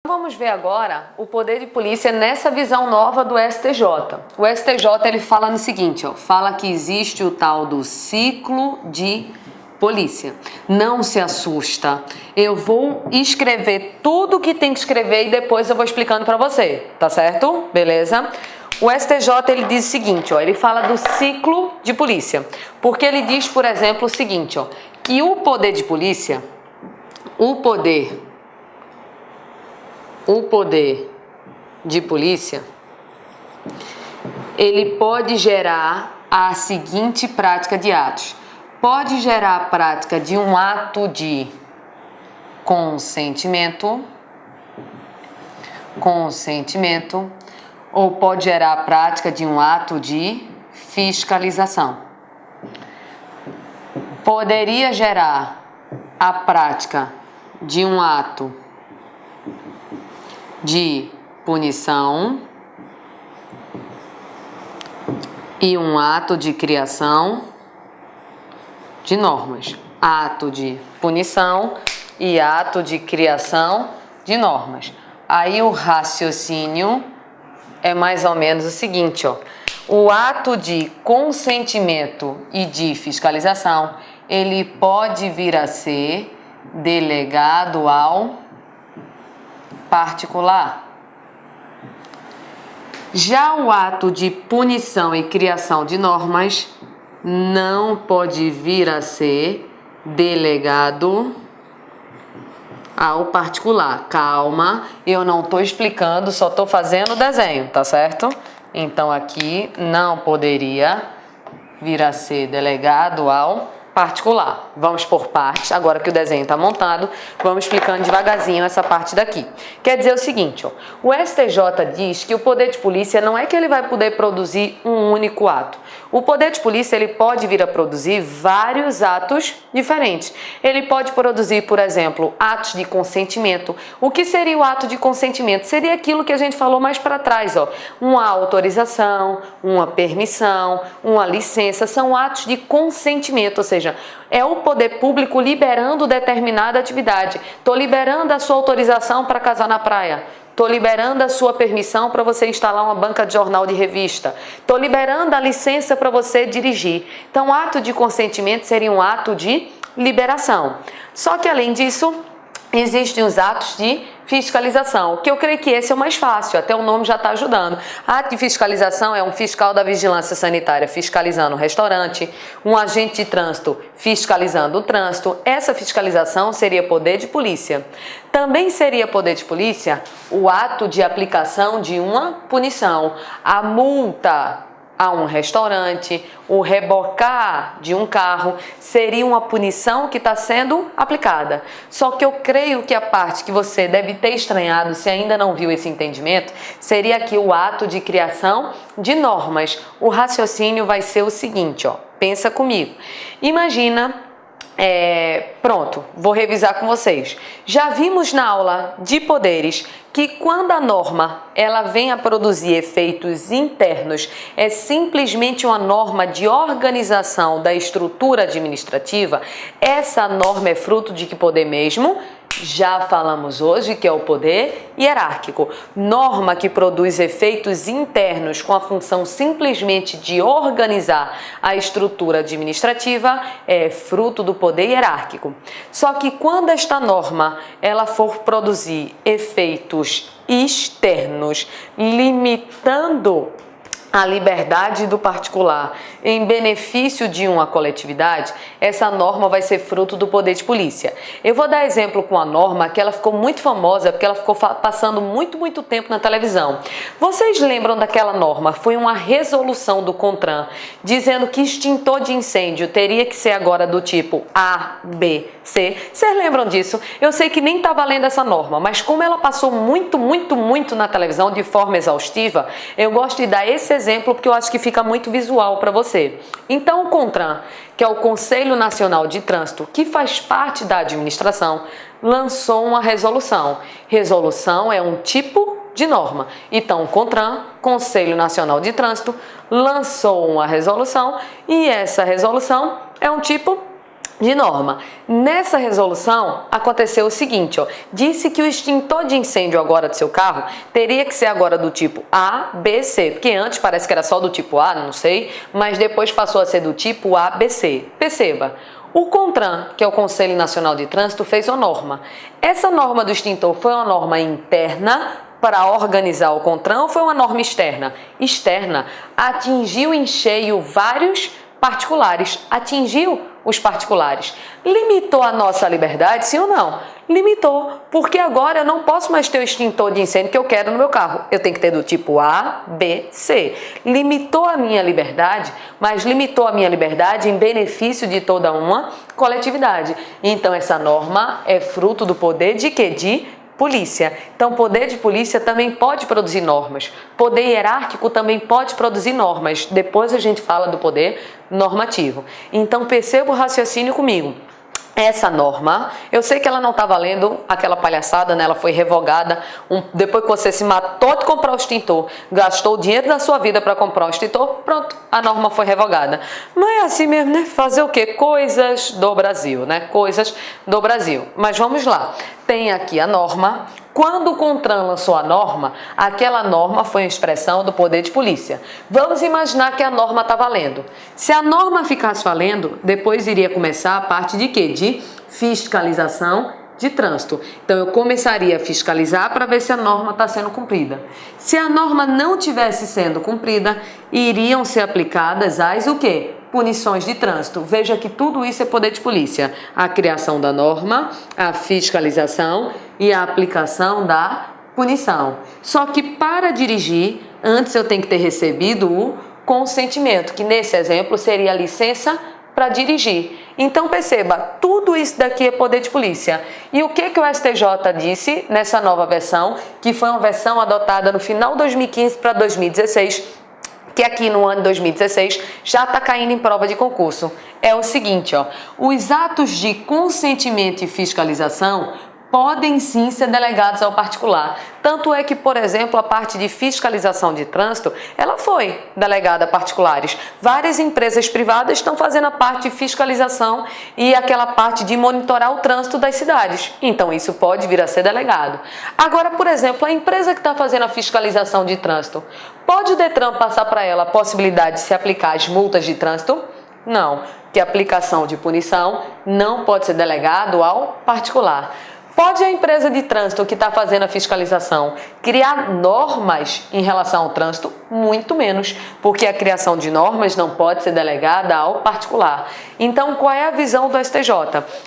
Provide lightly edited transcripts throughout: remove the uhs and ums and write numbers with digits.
Vamos ver agora o poder de polícia nessa visão nova do STJ. O STJ ele fala no seguinte, fala que existe o tal do ciclo de polícia. Não se assusta, eu vou escrever tudo o que tem que escrever e depois eu vou explicando para você, tá certo? Beleza? O STJ ele diz o seguinte, ele fala do ciclo de polícia, porque ele diz, por exemplo, o seguinte, que o poder de polícia, o poder de polícia, ele pode gerar a seguinte prática de atos. Pode gerar a prática de um ato de consentimento, ou pode gerar a prática de um ato de fiscalização. Poderia gerar a prática de um ato de punição e um ato de criação de normas. Ato de punição e ato de criação de normas. Aí o raciocínio é mais ou menos o seguinte, o ato de consentimento e de fiscalização, ele pode vir a ser delegado ao particular. Já o ato de punição e criação de normas não pode vir a ser delegado ao particular. Calma, eu não estou explicando, só estou fazendo o desenho, tá certo? Então aqui não poderia vir a ser delegado ao particular. Vamos por partes, agora que o desenho está montado, vamos explicando devagarzinho essa parte daqui. Quer dizer o seguinte, o STJ diz que o poder de polícia não é que ele vai poder produzir um único ato. O poder de polícia ele pode vir a produzir vários atos diferentes. Ele pode produzir, por exemplo, atos de consentimento. O que seria o ato de consentimento? Seria aquilo que a gente falou mais para trás, uma autorização, uma permissão, uma licença, são atos de consentimento, ou seja, é o poder público liberando determinada atividade. Estou liberando a sua autorização para casar na praia. Estou liberando a sua permissão para você instalar uma banca de jornal de revista. Estou liberando a licença para você dirigir. Então, ato de consentimento seria um ato de liberação. Só que, além disso, existem os atos de fiscalização, que eu creio que esse é o mais fácil, até o nome já está ajudando. Ato de fiscalização é um fiscal da vigilância sanitária fiscalizando o restaurante, um agente de trânsito fiscalizando o trânsito. Essa fiscalização seria poder de polícia. Também seria poder de polícia o ato de aplicação de uma punição, a multa a um restaurante, o rebocar de um carro, seria uma punição que está sendo aplicada. Só que eu creio que a parte que você deve ter estranhado, se ainda não viu esse entendimento, seria aqui o ato de criação de normas. O raciocínio vai ser o seguinte, pensa comigo. Imagina... Pronto, vou revisar com vocês. Já vimos na aula de poderes que quando a norma ela vem a produzir efeitos internos, é simplesmente uma norma de organização da estrutura administrativa, essa norma é fruto de que poder mesmo? Já falamos hoje que é o poder hierárquico. Norma que produz efeitos internos com a função simplesmente de organizar a estrutura administrativa é fruto do poder hierárquico. Só que quando esta norma ela for produzir efeitos externos, limitando a liberdade do particular em benefício de uma coletividade, essa norma vai ser fruto do poder de polícia. Eu vou dar exemplo com a norma que ela ficou muito famosa porque ela ficou passando muito tempo na televisão. Vocês lembram daquela norma? Foi uma resolução do CONTRAN dizendo que extintor de incêndio teria que ser agora do tipo A, B, C. Vocês lembram disso? Eu sei que nem está valendo essa norma, mas como ela passou muito na televisão de forma exaustiva, eu gosto de dar esse exemplo porque eu acho que fica muito visual para você. Então o CONTRAN, que é o Conselho Nacional de Trânsito, que faz parte da administração, lançou uma resolução. Resolução é um tipo de norma. Então o CONTRAN, Conselho Nacional de Trânsito, lançou uma resolução e essa resolução é um tipo de norma. Nessa resolução aconteceu o seguinte, ó, disse que o extintor de incêndio agora do seu carro teria que ser agora do tipo A, B, C, porque antes parece que era só do tipo A, não sei, mas depois passou a ser do tipo A, B, C. Perceba, o CONTRAN, que é o Conselho Nacional de Trânsito, fez uma norma. Essa norma do extintor foi uma norma interna para organizar o CONTRAN ou foi uma norma externa? Externa. Atingiu em cheio vários particulares, atingiu os particulares. Limitou a nossa liberdade, sim ou não? Limitou, porque agora eu não posso mais ter o extintor de incêndio que eu quero no meu carro. Eu tenho que ter do tipo A, B, C. Limitou a minha liberdade, mas limitou a minha liberdade em benefício de toda uma coletividade. Então essa norma é fruto do poder de quê? De polícia. Então, o poder de polícia também pode produzir normas. Poder hierárquico também pode produzir normas. Depois a gente fala do poder normativo. Então, perceba o raciocínio comigo. Essa norma, eu sei que ela não está valendo aquela palhaçada, né? Ela foi revogada depois que você se matou de comprar o extintor, gastou o dinheiro da sua vida para comprar o extintor, pronto, a norma foi revogada. Mas é assim mesmo, né? Fazer o quê? Coisas do Brasil, né? Coisas do Brasil. Mas vamos lá. Tem aqui a norma. Quando o CONTRAN lançou a norma, aquela norma foi uma expressão do poder de polícia. Vamos imaginar que a norma está valendo. Se a norma ficasse valendo, depois iria começar a parte de quê? De fiscalização de trânsito. Então, eu começaria a fiscalizar para ver se a norma está sendo cumprida. Se a norma não tivesse sendo cumprida, iriam ser aplicadas as o quê? Punições de trânsito. Veja que tudo isso é poder de polícia. A criação da norma, a fiscalização e a aplicação da punição. Só que para dirigir, antes eu tenho que ter recebido o consentimento, que nesse exemplo seria a licença para dirigir. Então perceba, tudo isso daqui é poder de polícia. E o que o STJ disse nessa nova versão, que foi uma versão adotada no final de 2015 para 2016, que aqui no ano de 2016 já está caindo em prova de concurso. É o seguinte, ó, os atos de consentimento e fiscalização podem sim ser delegados ao particular. Tanto é que, por exemplo, a parte de fiscalização de trânsito, ela foi delegada a particulares. Várias empresas privadas estão fazendo a parte de fiscalização e aquela parte de monitorar o trânsito das cidades. Então, isso pode vir a ser delegado. Agora, por exemplo, a empresa que está fazendo a fiscalização de trânsito, pode o Detran passar para ela a possibilidade de se aplicar as multas de trânsito? Não, que a aplicação de punição não pode ser delegado ao particular. Pode a empresa de trânsito que está fazendo a fiscalização criar normas em relação ao trânsito? Muito menos, porque a criação de normas não pode ser delegada ao particular. Então, qual é a visão do STJ?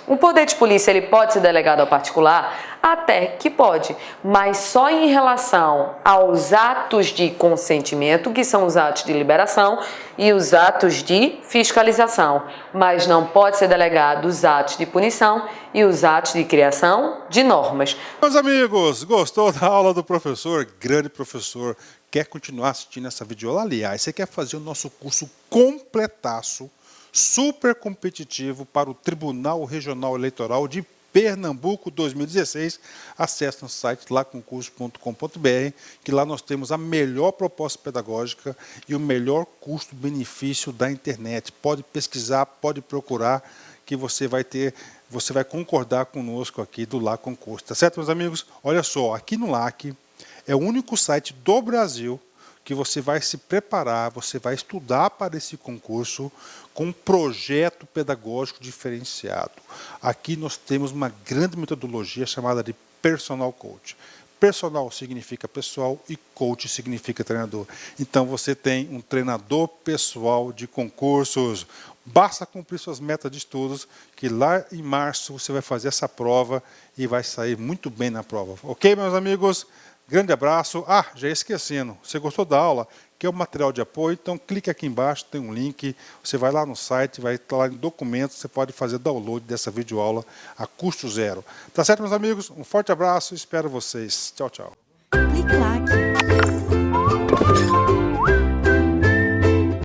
O poder de polícia ele pode ser delegado ao particular? Até que pode, mas só em relação aos atos de consentimento, que são os atos de liberação, e os atos de fiscalização, mas não pode ser delegado os atos de punição e os atos de criação de normas. Meus amigos, gostou da aula do professor? Grande professor, quer continuar assistindo essa videoaula? Aliás, você quer fazer o nosso curso completaço, super competitivo para o Tribunal Regional Eleitoral de Pernambuco 2016, acesse no site laconcurso.com.br, que lá nós temos a melhor proposta pedagógica e o melhor custo-benefício da internet. Pode pesquisar, pode procurar, que você vai concordar conosco aqui do LAC Concurso. Tá certo, meus amigos? Olha só, aqui no LAC é o único site do Brasil que você vai se preparar, você vai estudar para esse concurso com um projeto pedagógico diferenciado. Aqui nós temos uma grande metodologia chamada de Personal Coach. Personal significa pessoal e coach significa treinador. Então você tem um treinador pessoal de concursos. Basta cumprir suas metas de estudos, que lá em março você vai fazer essa prova e vai sair muito bem na prova. Ok, meus amigos? Grande abraço. Ah, já esquecendo, você gostou da aula? Quer o material de apoio? Então clique aqui embaixo, tem um link. Você vai lá no site, vai estar lá em documentos, você pode fazer download dessa videoaula a custo zero. Tá certo, meus amigos? Um forte abraço, espero vocês. Tchau, tchau. Clique lá.